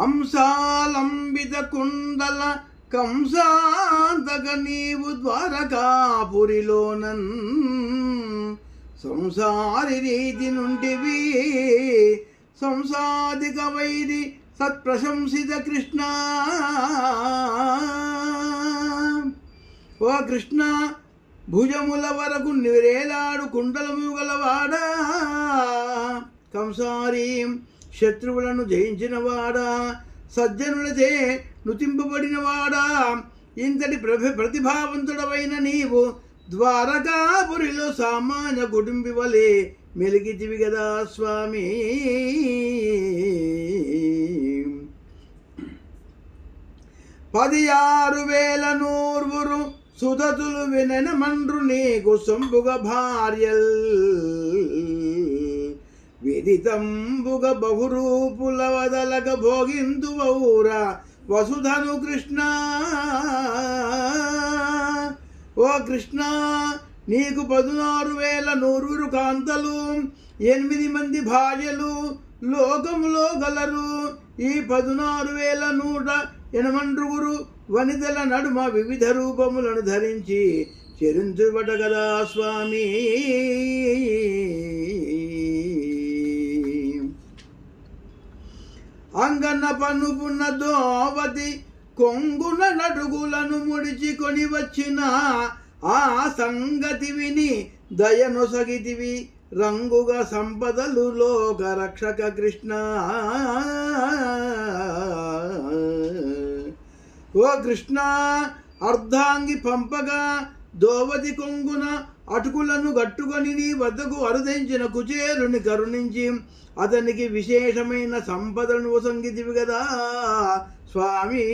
అంశాలంబిత కుండల కంసాంతక నీవు ద్వారకాపురిలోనన్ సంసారి రీతి నుండివి సంసాదిక వైరి సత్ప్రశంసిత కృష్ణ. ఓ కృష్ణ, భుజముల వరకు నిరేలాడు కుండలము గలవాడా, కంసారి శత్రువులను జయించినవాడా, సజ్జనులచే నుతింపబడినవాడా, ఇంతటి ప్రతిభావంతుడవైన నీవు ద్వారకాపురిలో సామాన్య కుటుంబి వలె మెలిగితివి గదా స్వామి. 16,000 సుధతులు విననమండ్రు నీకు సొంబుగ భార్యల్, విదితంబుగ బహురూపుల వదలగ భోగింతువౌర వసుధను కృష్ణ. ఓ కృష్ణ, నీకు 16,100 కాంతలు, 8 మంది భార్యలు లోకములో గలరు. ఈ 16,180 వనితల నడుమ వివిధ రూపములను ధరించి చెరించుబట గదా స్వామి. అంగన పనుపున్న దోవతి కొంగున నడుగులను ముడిచి కొని వచ్చిన ఆ సంగతి విని దయనొసగితివి రంగుగా సంపదలు లోక రక్షక కృష్ణ. ఓ కృష్ణ, అర్ధాంగి పంపగా దోవతి కొంగున అటుకులను గట్టుకొని నీ వద్దకు అరుదించిన కుచేరుని కరుణించి అతనికి విశేషమైన సంపదను సంగీతివి కదా స్వామి.